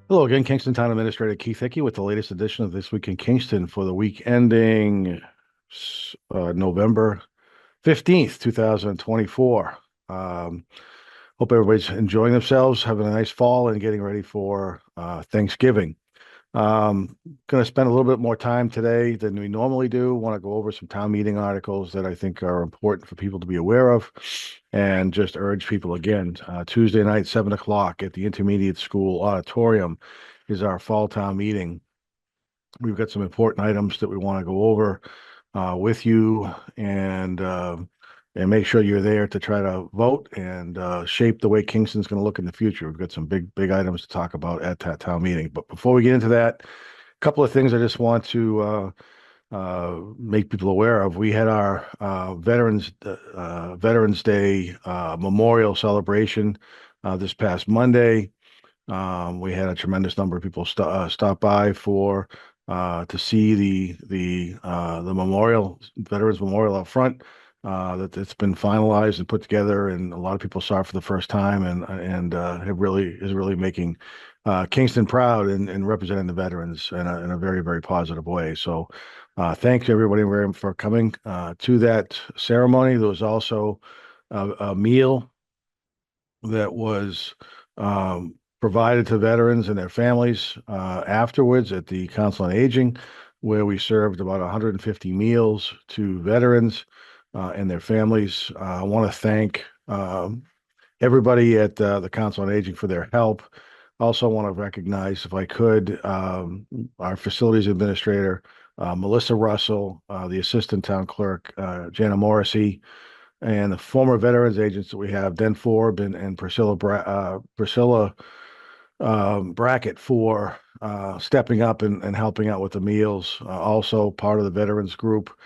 Hello again, Kingston Town Administrator Keith Hickey with the latest edition of This Week in Kingston for the week ending November 15th, 2024. Hope everybody's enjoying themselves, having a nice fall, and getting ready for Thanksgiving. Going to spend a little bit more time today than we normally do. Want to go over some town meeting articles that I think are important for people to be aware of, and just urge people again. Tuesday night, 7 o'clock at the Intermediate School Auditorium is our fall town meeting. We've got some important items that we want to go over with you, and make sure you're there to try to vote and shape the way Kingston's going to look in the future. We've got some big items to talk about at that town meeting. But before we get into that, a couple of things I just want to make people aware of. We had our Veterans Day memorial celebration this past Monday. We had a tremendous number of people stop by for to see the memorial, Veterans Memorial up front. That it's been finalized and put together, and a lot of people saw it for the first time, and have really is really making Kingston proud and representing the veterans in a very positive way. So, thanks everybody for coming to that ceremony. There was also a meal that was provided to veterans and their families afterwards at the Council on Aging, where we served about 150 meals to veterans and their families. I want to thank everybody at the Council on Aging for their help. Also want to recognize, if I could, our facilities administrator, Melissa Russell, the assistant town clerk, Jana Morrissey, and the former veterans agents that we have, Den Forb and Priscilla Brackett, for stepping up and helping out with the meals. Also, part of the veterans group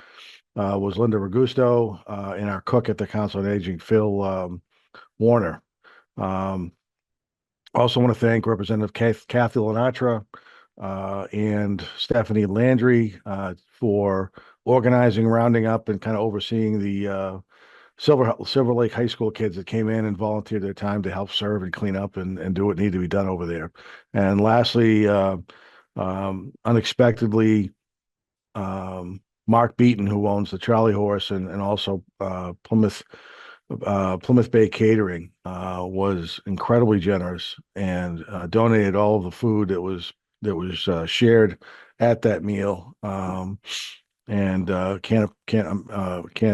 was Linda Ragusto, and our cook at the Council on Aging, Phil Warner. Um, Also want to thank Representative Kathy Lenatra and Stephanie Landry for organizing, rounding up, and kind of overseeing the Silver Lake High School kids that came in and volunteered their time to help serve and clean up and do what needed to be done over there. And lastly, unexpectedly, Mark Beaton, who owns the Charlie Horse and also Plymouth Bay Catering, was incredibly generous and donated all of the food that was shared at that meal. And can't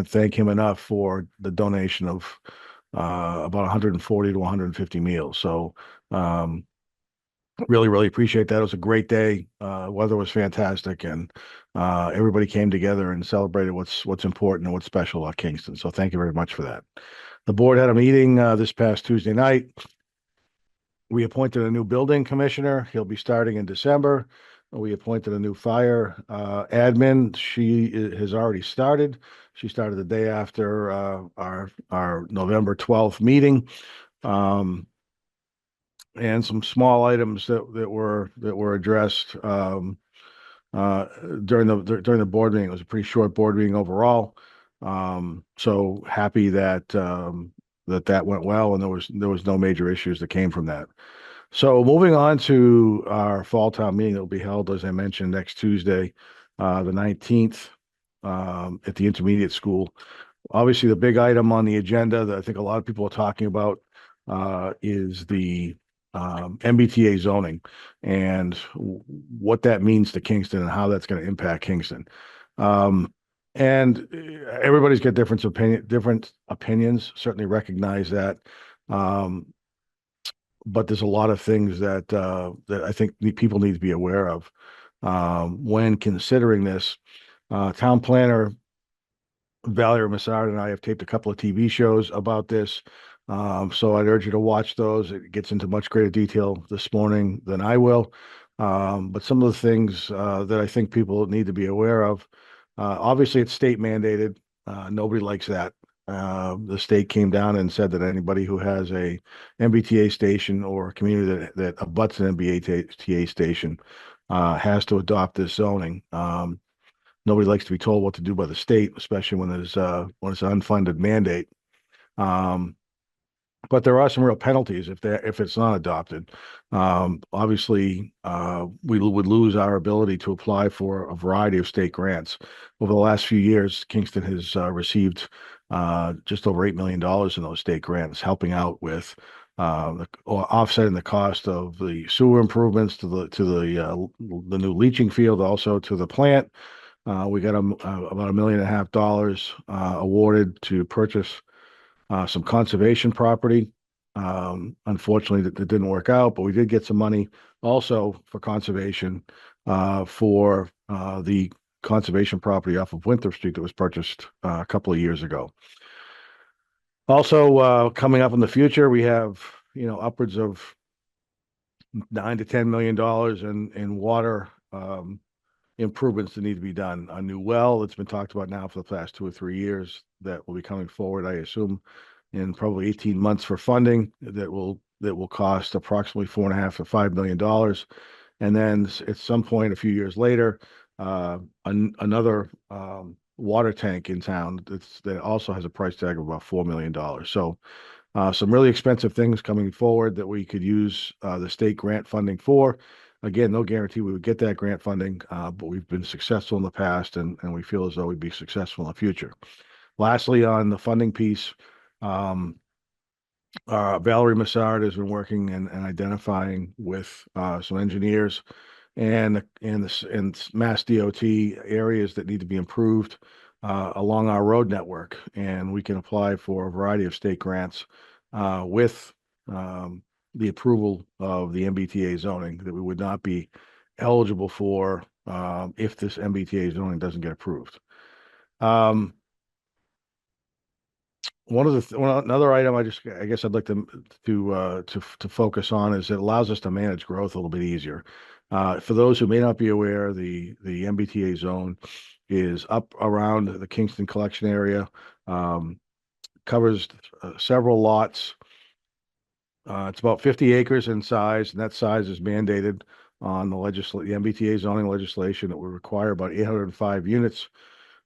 thank him enough for the donation of about 140 to 150 meals. So really appreciate that. It was a great day. Weather was fantastic, and everybody came together and celebrated what's important and what's special about Kingston. So thank you very much for that. The board had a meeting this past Tuesday night. We appointed a new building commissioner. He'll be starting in December. We appointed a new fire admin. She has already started. She started the day after our November 12th meeting. And some small items that were addressed during the board meeting. It was a pretty short board meeting overall. So happy that that went well, and there was no major issues that came from that. So moving on to our fall town meeting that will be held, as I mentioned, next Tuesday, the 19th, at the intermediate school. Obviously, the big item on the agenda that I think a lot of people are talking about is the MBTA zoning and what that means to Kingston and how that's going to impact Kingston. And everybody's got different opinions. Certainly recognize that. But there's a lot of things that I think people need to be aware of when considering this. Town planner Valerie Massard and I have taped a couple of TV shows about this. So I'd urge you to watch those. It gets into much greater detail this morning than I will. But some of the things that I think people need to be aware of, obviously it's state mandated. Nobody likes that. The state came down and said that anybody who has a MBTA station or a community that abuts an MBTA station has to adopt this zoning. Nobody likes to be told what to do by the state, especially when it's an unfunded mandate. Um, but there are some real penalties if it's not adopted. Obviously, we would lose our ability to apply for a variety of state grants. Over the last few years, Kingston has received just over $8 million in those state grants, helping out with or offsetting the cost of the sewer improvements to the new leaching field, also to the plant. We got about $1.5 million awarded to purchase some conservation property. Unfortunately, that didn't work out, but we did get some money also for conservation for the conservation property off of Winthrop Street that was purchased a couple of years ago. Also, coming up in the future, we have upwards of $9 to $10 million in water improvements that need to be done. A new well that's been talked about now for the past 2 or 3 years that will be coming forward, I assume, in probably 18 months for funding that will cost approximately $4.5 to $5 million. And then at some point, a few years later, another water tank in town that also has a price tag of about $4 million. So some really expensive things coming forward that we could use the state grant funding for. Again, no guarantee we would get that grant funding, but we've been successful in the past, and we feel as though we'd be successful in the future. Lastly, on the funding piece, Valerie Massard has been working and identifying with some engineers and Mass DOT areas that need to be improved along our road network, and we can apply for a variety of state grants with the approval of the MBTA zoning that we would not be eligible for if this MBTA zoning doesn't get approved. Another item I guess I'd like to focus on is it allows us to manage growth a little bit easier. For those who may not be aware, the MBTA zone is up around the Kingston collection area, covers several lots. It's about 50 acres in size, and that size is mandated on the MBTA zoning legislation that would require about 805 units.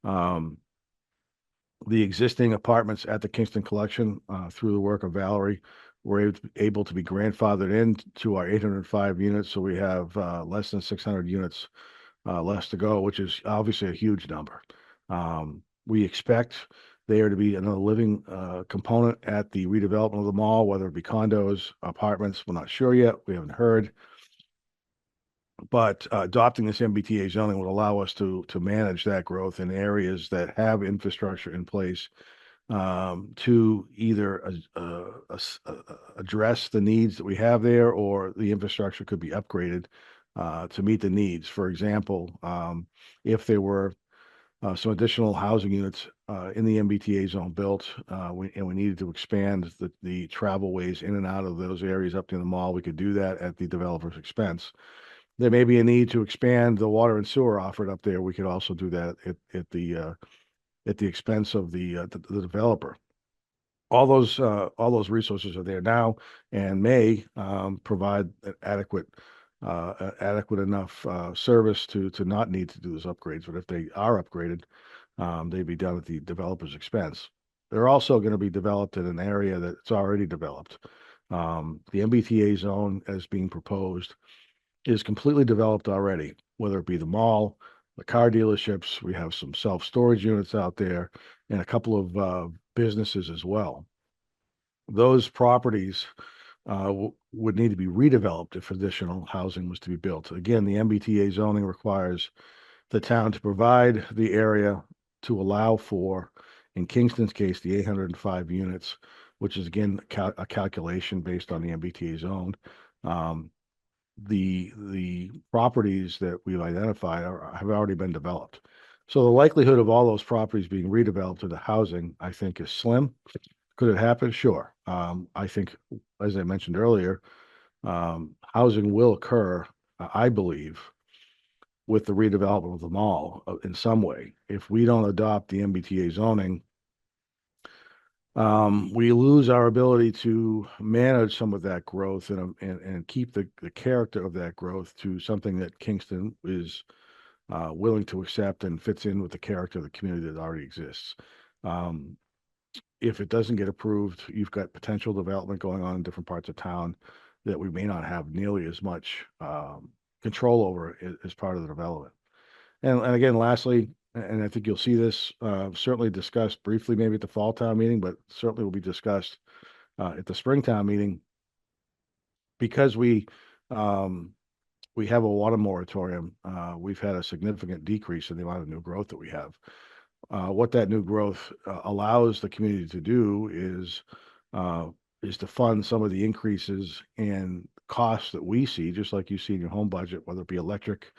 The existing apartments at the Kingston collection, through the work of Valerie, were able to be grandfathered into our 805 units. So we have less than 600 units less to go, which is obviously a huge number. We expect there to be another living component at the redevelopment of the mall, whether it be condos, apartments. We're not sure yet. We haven't heard. But adopting this MBTA zoning would allow us to manage that growth in areas that have infrastructure in place to either address the needs that we have there, or the infrastructure could be upgraded to meet the needs. For example, if there were some additional housing units in the MBTA zone built, and we needed to expand the travel ways in and out of those areas up to the mall, we could do that at the developer's expense. There may be a need to expand the water and sewer offered up there. We could also do that at the expense of the developer. All those resources are there now and may provide an adequate enough service to not need to do those upgrades. But if they are upgraded, they'd be done at the developer's expense. They're also going to be developed in an area that's already developed. The MBTA zone, as being proposed, is completely developed already, whether it be the mall, the car dealerships. We have some self-storage units out there and a couple of businesses as well. Those properties would need to be redeveloped if additional housing was to be built. Again, the MBTA zoning requires the town to provide the area to allow for, in Kingston's case, the 805 units, which is again a calculation based on the MBTA zone. The properties that we've identified have already been developed. So the likelihood of all those properties being redeveloped into housing, I think, is slim. Could it happen? Sure. I think, as I mentioned earlier, housing will occur, I believe, with the redevelopment of the mall in some way. If we don't adopt the MBTA zoning, we lose our ability to manage some of that growth and keep the character of that growth to something that Kingston is willing to accept and fits in with the character of the community that already exists. if it doesn't get approved, you've got potential development going on in different parts of town that we may not have nearly as much control over as part of the development. And again, lastly, and I think you'll see this certainly discussed briefly maybe at the fall town meeting, but certainly will be discussed at the spring town meeting, because we have a water moratorium. We've had a significant decrease in the amount of new growth that we have. What that new growth allows the community to do is to fund some of the increases in costs that we see, just like you see in your home budget, whether it be electric,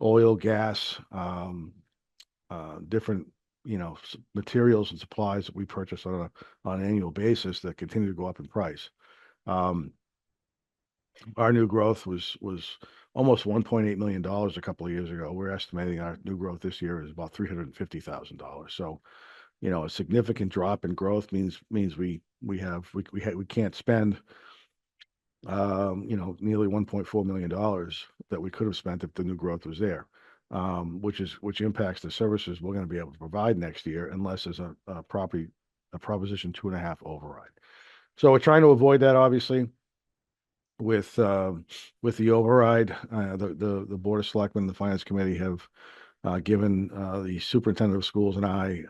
oil, gas, different materials and supplies that we purchase on an annual basis that continue to go up in price. Our new growth was almost $1.8 million a couple of years ago. We're estimating our new growth this year is about $350,000. So, a significant drop in growth means we can't spend nearly $1.4 million that we could have spent if the new growth was there, which impacts the services we're going to be able to provide next year unless there's a Proposition 2.5 override. So we're trying to avoid that, obviously. With the override, the Board of Selectmen, the Finance Committee have given the Superintendent of Schools and I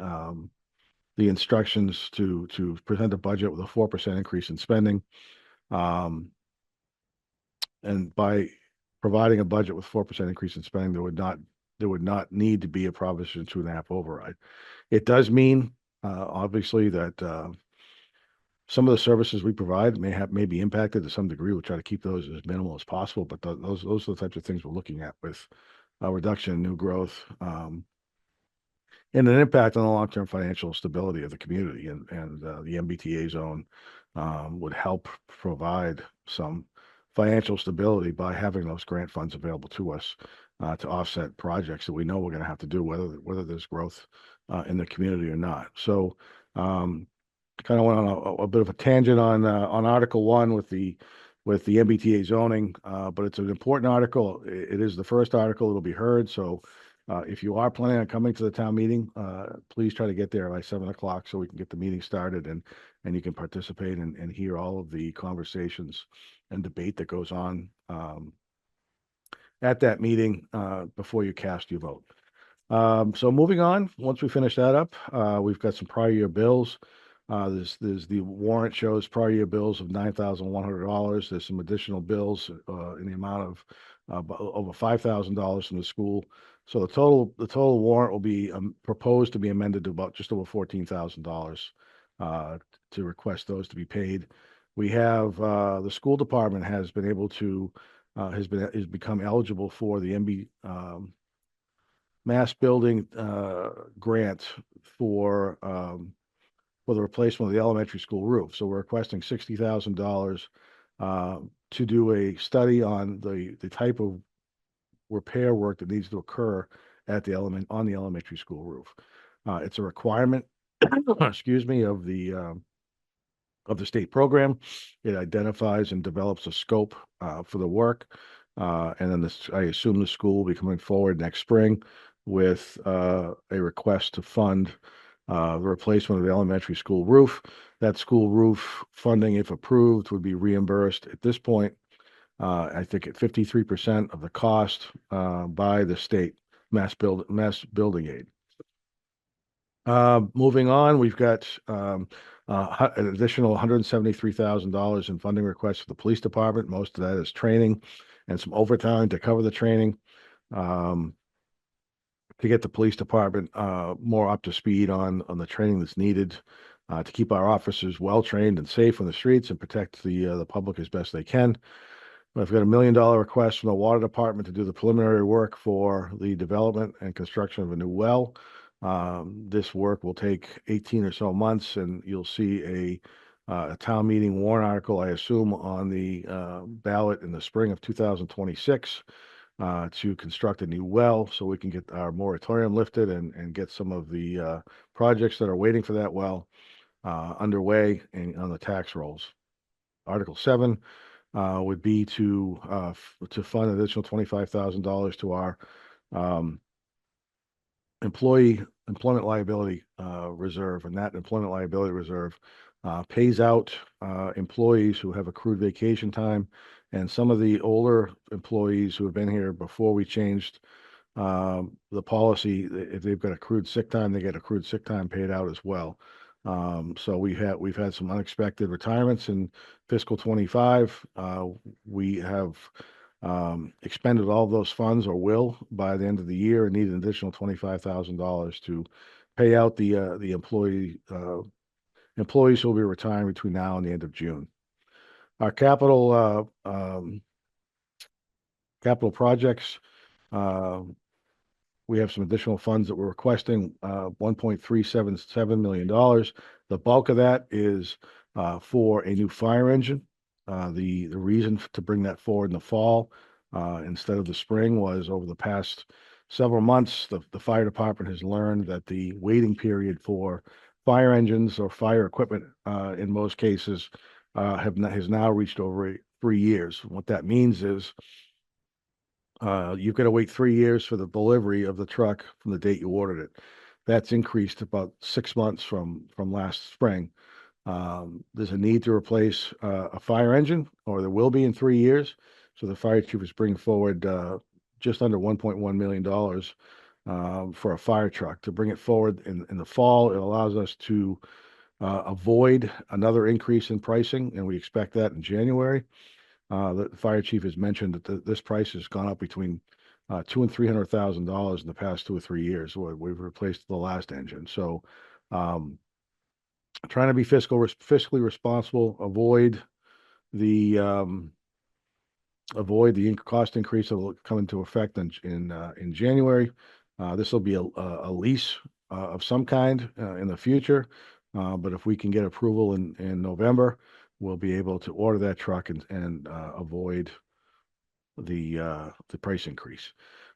the instructions to present a budget with a 4% increase in spending. And by providing a budget with 4% increase in spending, there would not need to be a Proposition 2.5 override. It does mean, obviously, that some of the services we provide may be impacted to some degree. We'll try to keep those as minimal as possible, but those are the types of things we're looking at with a reduction in new growth, and an impact on the long-term financial stability of the community. And the MBTA zone would help provide some financial stability by having those grant funds available to us to offset projects that we know we're going to have to do, whether there's growth in the community or not. So kind of went on a bit of a tangent on Article 1 with the MBTA zoning, but it's an important article. It is the first article that'll be heard. So if you are planning on coming to the town meeting, please try to get there by 7 o'clock so we can get the meeting started and you can participate and hear all of the conversations and debate that goes on at that meeting before you cast your vote. So moving on, once we finish that up, we've got some prior year bills. There's the warrant shows prior year bills of $9,100. There's some additional bills in the amount of over $5,000 from the school. So the total warrant will be proposed to be amended to about just over $14,000 to request those to be paid. We have the school department has been able to has become eligible for the mass building grant for the replacement of the elementary school roof. So we're requesting $60,000 to do a study on the type of repair work that needs to occur at on the elementary school roof. It's a requirement, excuse me, of the state program. It identifies and develops a scope for the work, and then I assume the school will be coming forward next spring with a request to fund the replacement of the elementary school roof. That school roof funding, if approved, would be reimbursed at this point, I think at 53% of the cost by the state mass building aid. Moving on, we've got an additional $173,000 in funding requests for the police department. Most of that is training and some overtime to cover the training. To get the police department more up to speed on the training that's needed to keep our officers well trained and safe on the streets and protect the public as best they can. We've got $1 million request from the water department to do the preliminary work for the development and construction of a new well. This work will take 18 or so months, and you'll see a town meeting warrant article, I assume, on the ballot in the spring of 2026. To construct a new well so we can get our moratorium lifted and get some of the projects that are waiting for that well underway and on the tax rolls. Article 7 would be to fund an additional $25,000 to our employment liability reserve, and that employment liability reserve pays out employees who have accrued vacation time, and some of the older employees who have been here before we changed the policy, if they've got accrued sick time, they get accrued sick time paid out as well. So we've had some unexpected retirements in fiscal 25. We have expended all those funds, or will by the end of the year, and need an additional $25,000 to pay out the employees who will be retiring between now and the end of June. Our capital projects. Uh, we have some additional funds that we're requesting, $1.377 million. The bulk of that is for a new fire engine. The reason to bring that forward in the fall instead of the spring was, over the past several months, the fire department has learned that the waiting period for fire engines or fire equipment, in most cases, has now reached over 3 years. What that means is you've got to wait 3 years for the delivery of the truck from the date you ordered it. That's increased about 6 months from last spring. There's a need to replace a fire engine, or there will be in 3 years. So the fire chief is bringing forward just under $1.1 million for a fire truck. To bring it forward in the fall, it allows us to avoid another increase in pricing, and we expect that in January. The fire chief has mentioned that this price has gone up between $200,000 and $300,000 in the past 2 or 3 years. We've replaced the last engine, so trying to be fiscally responsible, the avoid the cost increase that will come into effect in January. This will be a lease of some kind in the future, but if we can get approval in November, we'll be able to order that truck and avoid the price increase.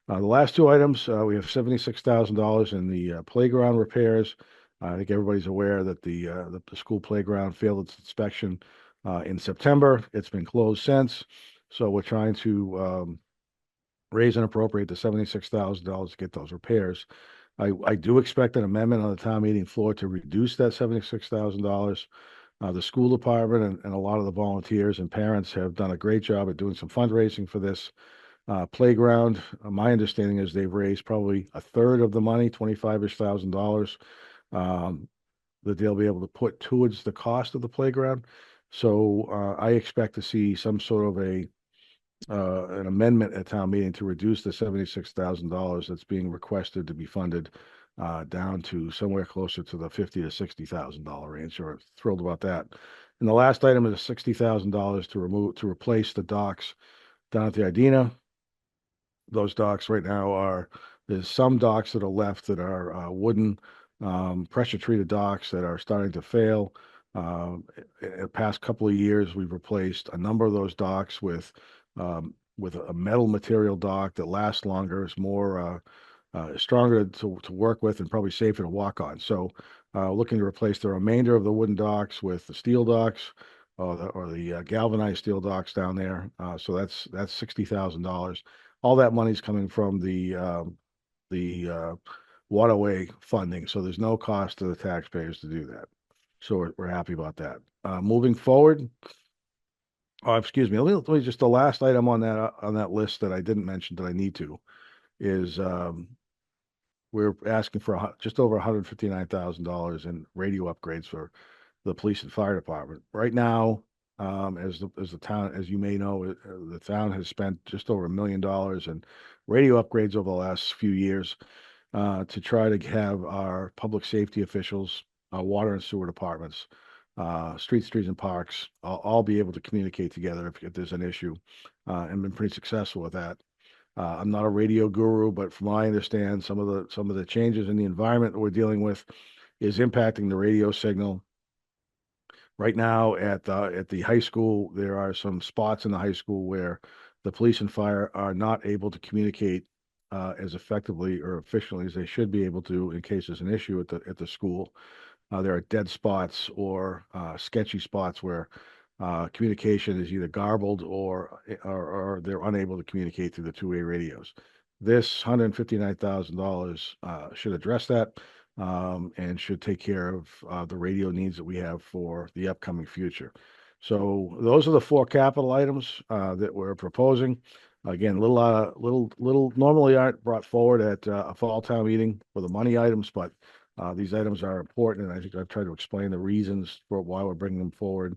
The last two items, we have $76,000 in the playground repairs. I think everybody's aware that the school playground failed its inspection in September. It's been closed since, so we're trying to raise and appropriate the $76,000 to get those repairs. I do expect an amendment on the town meeting floor to reduce that $76,000. The school department and a lot of the volunteers and parents have done a great job at doing some fundraising for this playground. My understanding is they've raised probably a third of the money, $25-ish thousand that they'll be able to put towards the cost of the playground. So I expect to see some sort of an amendment at town meeting to reduce the $76,000 that's being requested to be funded down to somewhere closer to the $50,000 to $60,000 range. So we're thrilled about that. And the last item is $60,000 to replace the docks down at the Idina. Those docks right now there's some docks that are left that are wooden, pressure treated docks that are starting to fail. In the past couple of years, we've replaced a number of those docks with a metal material dock that lasts longer, is more stronger to work with, and probably safer to walk on. So looking to replace the remainder of the wooden docks with the steel docks, or the galvanized steel docks down there. So that's $60,000. All that money's coming from the waterway funding, so there's no cost to the taxpayers to do that. So we're happy about that. Moving forward, excuse me, let me just, the last item on that list that I didn't mention that I need to is we're asking for just over $159,000 in radio upgrades for the police and fire department. Right now, as the town, as you may know, the town has spent just over $1 million in radio upgrades over the last few years to try to have our public safety officials, water and sewer departments, streets and parks, all be able to communicate together if there's an issue, and been pretty successful with that. I'm not a radio guru, but from what I understand, some of the changes in the environment that we're dealing with is impacting the radio signal. Right now at the high school, there are some spots in the high school where the police and fire are not able to communicate as effectively or efficiently as they should be able to in case there's an issue at the school. There are dead spots or sketchy spots where communication is either garbled or they're unable to communicate through the two-way radios. This $159,000 should address that. and should take care of the radio needs that we have for the upcoming future. So those are the four capital items that we're proposing. Again, little normally aren't brought forward at a fall town meeting for the money items, but these items are important, and I think I've tried to explain the reasons for why we're bringing them forward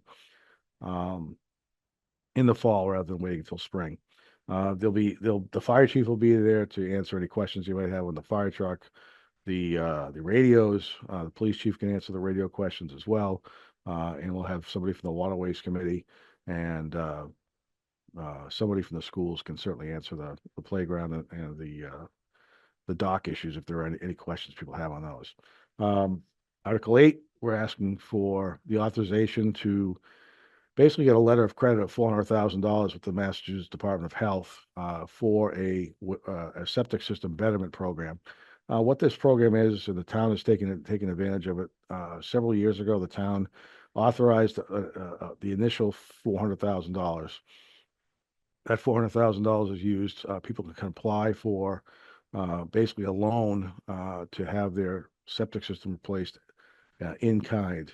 um, in the fall rather than waiting until spring. The fire chief will be there to answer any questions you might have on the fire truck. The radios, the police chief can answer the radio questions as well. And we'll have somebody from the Waterways Committee and somebody from the schools can certainly answer the playground and the dock issues if there are any questions people have on those. Article 8, we're asking for the authorization to basically get a letter of credit of $400,000 with the Massachusetts Department of Health for a septic system betterment program. What this program is, and the town has taken advantage of it. Several years ago, the town authorized the initial $400,000. That $400,000 is used. People can apply for basically a loan to have their septic system replaced in kind.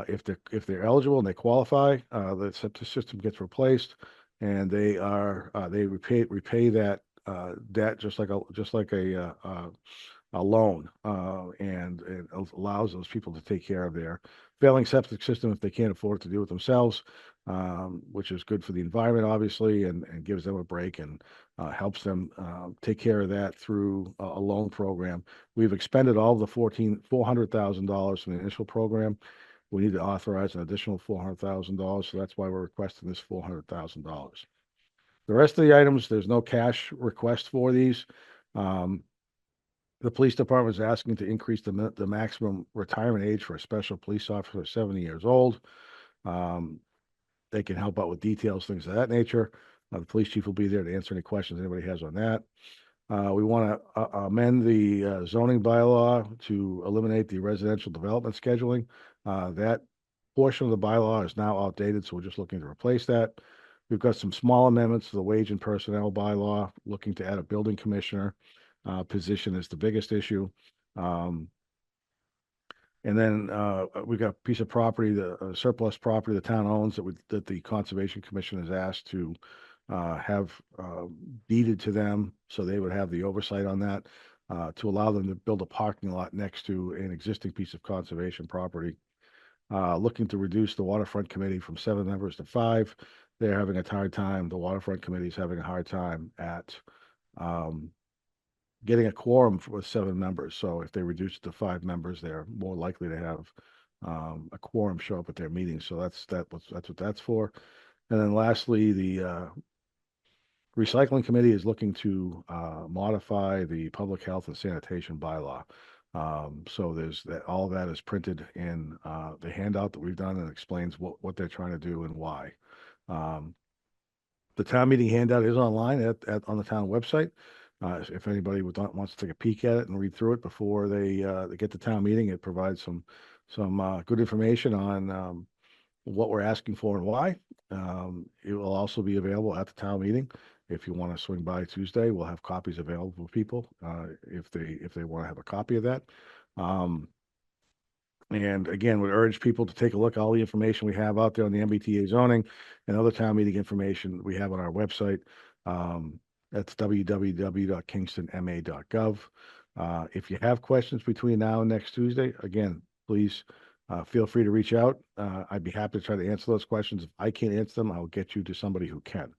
If they're eligible and they qualify, the septic system gets replaced, and they repay that debt just like a loan, and it allows those people to take care of their failing septic system if they can't afford to do it themselves, which is good for the environment, obviously, and gives them a break and helps them take care of that through a loan program. We've expended all of the $400,000 from the initial program. We need to authorize an additional $400,000, so that's why we're requesting this $400,000. The rest of the items, there's no cash request for these. The police department is asking to increase the maximum retirement age for a special police officer, 70 years old. They can help out with details, things of that nature. The police chief will be there to answer any questions anybody has on that. We want to amend the zoning bylaw to eliminate the residential development scheduling. That portion of the bylaw is now outdated, so we're just looking to replace that. We've got some small amendments to the wage and personnel bylaw, looking to add a building commissioner position is the biggest issue. And then we've got a piece of property, the surplus property the town owns that the Conservation Commission has asked to have deeded to them, so they would have the oversight on that to allow them to build a parking lot next to an existing piece of conservation property. Looking to reduce the Waterfront Committee from 7 members to 5. They're having a hard time. The Waterfront Committee is having a hard time at getting a quorum with 7 members. So if they reduce it to 5 members, they're more likely to have a quorum show up at their meetings. So that's what that's for. And then lastly, the Recycling Committee is looking to modify the public health and sanitation bylaw. So there's that, all of that is printed in the handout that we've done and explains what they're trying to do and why. The town meeting handout is online on the town website. If anybody wants to take a peek at it and read through it before they get to town meeting, it provides some good information on what we're asking for and why. It will also be available at the town meeting. If you want to swing by Tuesday, we'll have copies available for people if they want to have a copy of that. And again, we urge people to take a look at all the information we have out there on the MBTA zoning and other town meeting information we have on our website. That's www.kingstonma.gov. If you have questions between now and next Tuesday, again, please feel free to reach out. I'd be happy to try to answer those questions. If I can't answer them, I'll get you to somebody who can.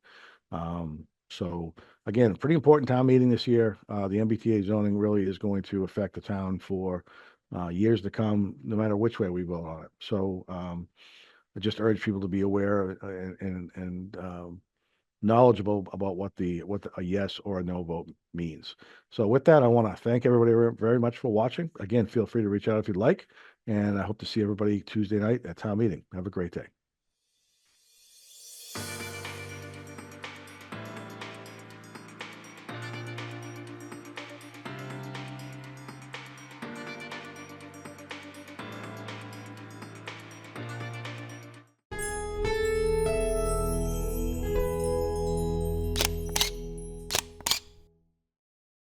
So again, pretty important town meeting this year. The MBTA zoning really is going to affect the town for years to come, no matter which way we vote on it. So I just urge people to be aware and knowledgeable about what a yes or a no vote means. So with that, I want to thank everybody very much for watching. Again, feel free to reach out if you'd like, and I hope to see everybody Tuesday night at town meeting. Have a great day.